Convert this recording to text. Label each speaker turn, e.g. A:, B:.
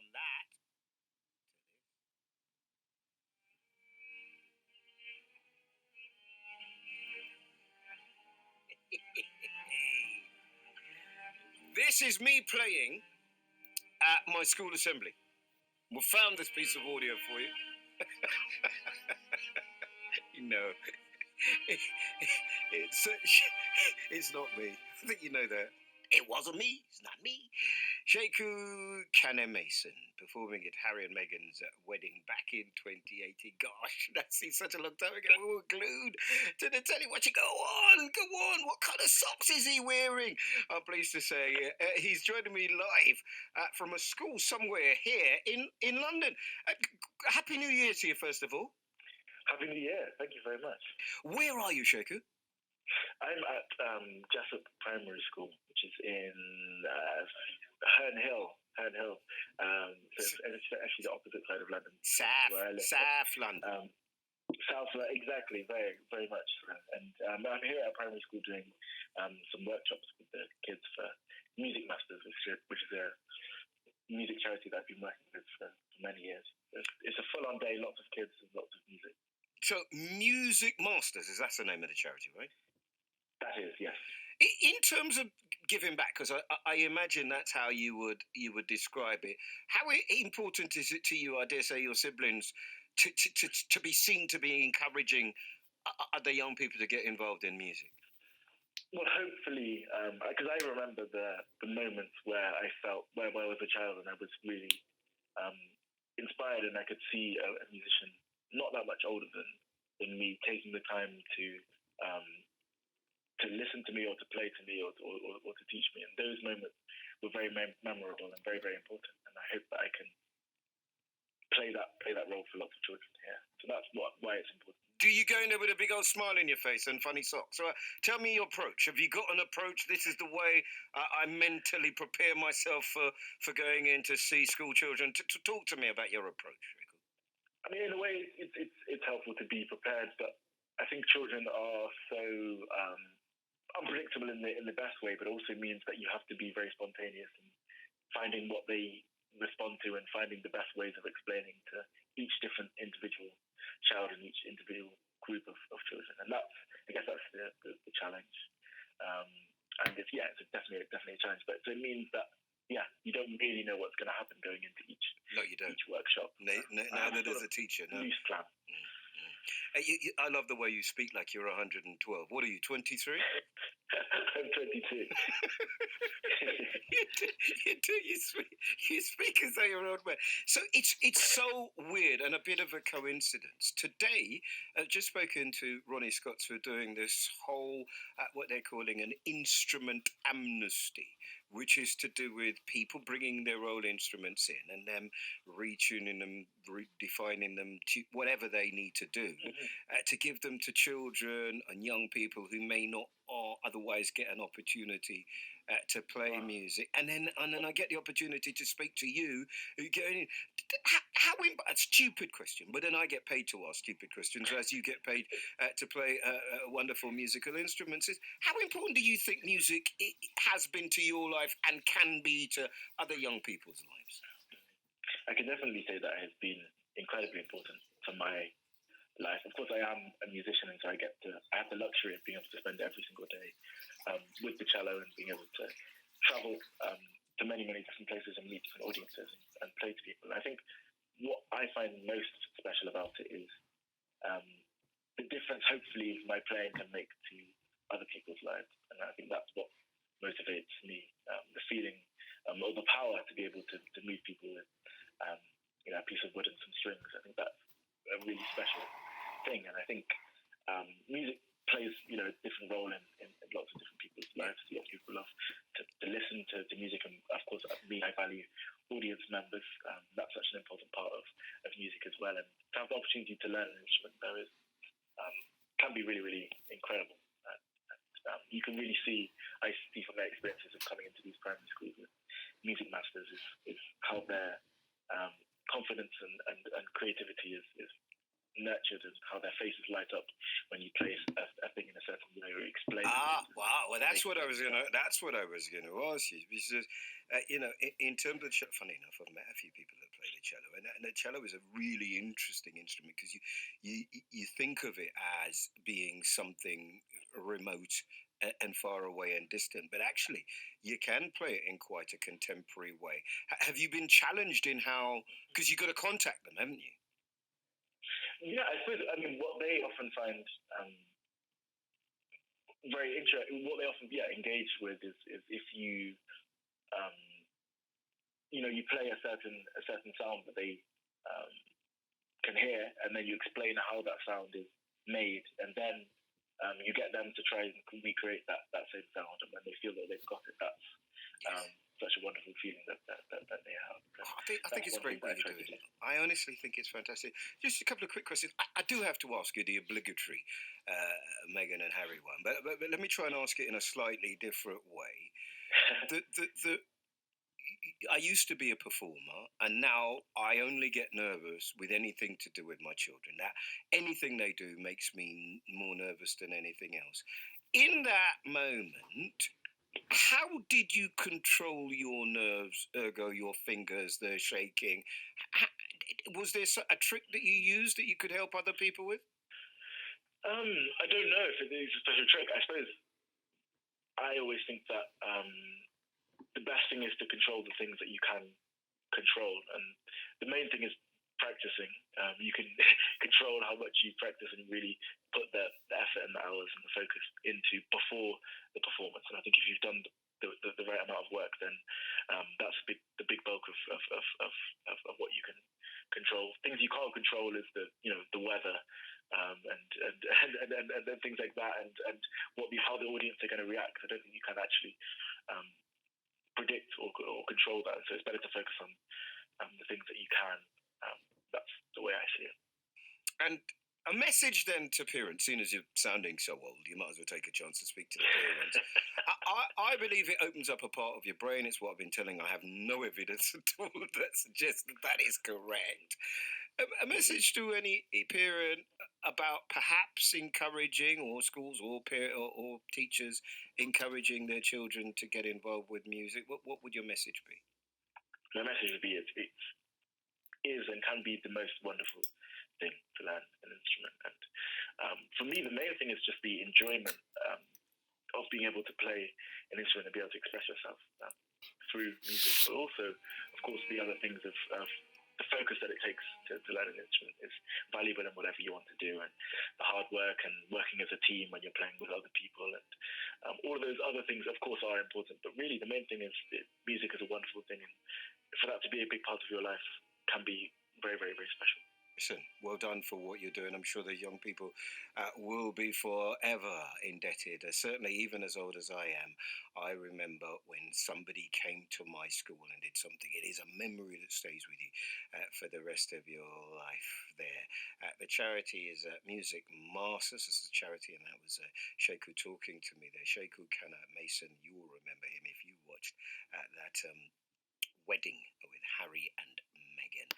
A: from that to this. This is me playing at my school assembly. We found this piece of audio for you. You know, it's not me. I think you know that. It wasn't me. It's not me. Sheku, Kanneh-Mason performing at Harry and Meghan's wedding back in 2018. Gosh, that seems such a long time ago. We were glued to the telly watching. Go on. What kind of socks is he wearing? I'm pleased to say he's joining me live from a school somewhere here in London. Happy New Year to you, first of all.
B: Happy New Year. Thank you very much.
A: Where are you, Sheku?
B: I'm at Jessup Primary School, which is in Herne Hill. So it's actually the opposite side of London.
A: South London.
B: South, exactly, very, very much. And I'm here at primary school doing some workshops with the kids for Music Masters, which is a music charity that I've been working with for many years. It's a full-on day, lots of kids and lots of music.
A: So, Music Masters, is that the name of the charity, right?
B: That is, yes.
A: In terms of giving back, because I imagine that's how you would describe it. How important is it to you, I dare say, your siblings, to be seen to be encouraging other young people to get involved in music?
B: Well, hopefully, because I remember the moments where I felt where I was a child and I was really inspired, and I could see a musician not that much older than me taking the time to listen to me or to play to me or to teach me. And those moments were very memorable and very, very important. And I hope that I can play that role for lots of children here. So that's why it's important.
A: Do you go in there with a big old smile in your face and funny socks? So tell me your approach. Have you got an approach? This is the way I mentally prepare myself for going in to see school children. To talk to me about your approach.
B: I mean, in a way, it's helpful to be prepared, but I think children are so unpredictable in the best way, but also means that you have to be very spontaneous in finding what they respond to and finding the best ways of explaining to each different individual child and each individual group of children. And I guess that's the challenge. And it's definitely a challenge, but it means that you don't really know what's going to happen going into each workshop.
A: Neither does a teacher. No.
B: Loose plan.
A: I love the way you speak like you're 112. What are you, 23?
B: I'm 22.
A: You speak as though you're an old man. So it's so weird and a bit of a coincidence. Today, I've just spoken to Ronnie Scotts for doing this whole, what they're calling an instrument amnesty, which is to do with people bringing their old instruments in and them retuning them, redefining them, to whatever they need to do, to give them to children and young people who may not or otherwise get an opportunity to play music. And then I get the opportunity to speak to you, going, a stupid question, but then I get paid to ask stupid questions as you get paid to play wonderful musical instruments. How important do you think music has been to your life and can be to other young people's lives?
B: I can definitely say that it has been incredibly important to my life. Of course, I am a musician, and so I have the luxury of being able to spend every single day with the cello and being able to travel to many, many different places and meet different audiences and play to people. And I think what I find most special about it is the difference, hopefully, my playing can make to other people's lives. And I think that's what motivates me, the feeling or the power to be able to move people with a piece of wood and some strings. I think that's a really special thing. And I think music plays a different role in lots of different people's lives. Lots of people love to listen to music, and of course I value audience members. That's such an important part of music as well, and to have the opportunity to learn an instrument there is can be really, really incredible. You can really see, I see from their experiences of coming into these primary schools with Music Masters is how their confidence and creativity is nurtured and how their faces light up when you play a thing in a certain way or explain
A: Ah,
B: it.
A: wow. Well,
B: To
A: that's
B: make
A: what
B: it
A: I was gonna. That's what I was gonna ask you because, in terms of funny enough, I've met a few people that play the cello, and the cello is a really interesting instrument because you think of it as being something remote and far away and distant, but actually you can play it in quite a contemporary way. Have you been challenged in how? Because you've got to contact them, haven't you?
B: Yeah, I suppose. I mean, what they often find very interesting, what they often engage with is if you um, you play a certain sound that they um, can hear, and then you explain how that sound is made, and then you get them to try and recreate that same sound, and when they feel that they've got it, that's such a wonderful feeling that they have.
A: I think it's a great way to do it. I honestly think it's fantastic. Just a couple of quick questions. I do have to ask you the obligatory Meghan and Harry one, but let me try and ask it in a slightly different way. I used to be a performer, and now I only get nervous with anything to do with my children. Now, anything they do makes me more nervous than anything else. In that moment, how did you control your nerves, ergo your fingers, the shaking? Was there a trick that you used that you could help other people with?
B: I don't know if it is a special trick. I suppose I always think that the best thing is to control the things that you can control, and the main thing is practicing. You can control how much you practice and really put the effort and the hours and the focus into before the performance. And I think if you've done the right amount of work, then that's the big bulk of what you can control. Things you can't control is the weather. And things like that, and how the audience are going to react. I don't think you can actually predict or control that. So it's better to focus on the things that you can. That's the way I see it.
A: And a message then to parents, seeing as you're sounding so old, you might as well take a chance to speak to the parents. I believe it opens up a part of your brain. It's what I've been telling. I have no evidence at all that suggests that is correct. A message to any parent about perhaps encouraging, or schools or teachers encouraging their children to get involved with music. What would your message be?
B: My message would be it is and can be the most wonderful thing to learn an instrument. And for me, the main thing is just the enjoyment of being able to play an instrument and be able to express yourself through music. But also, of course, the other things of the focus that it takes to learn an instrument is valuable in whatever you want to do, and the hard work and working as a team when you're playing with other people, and all of those other things, of course, are important. But really, the main thing is that music is a wonderful thing, and for that to be a big part of your life can be very, very, very special.
A: Listen, well done for what you're doing. I'm sure the young people will be forever indebted. Certainly, even as old as I am, I remember when somebody came to my school and did something. It is a memory that stays with you for the rest of your life there. The charity is Music Masters. This is a charity, and that was Sheku talking to me there. Sheku Kanneh-Mason, you will remember him if you watched that wedding with Harry and Meghan.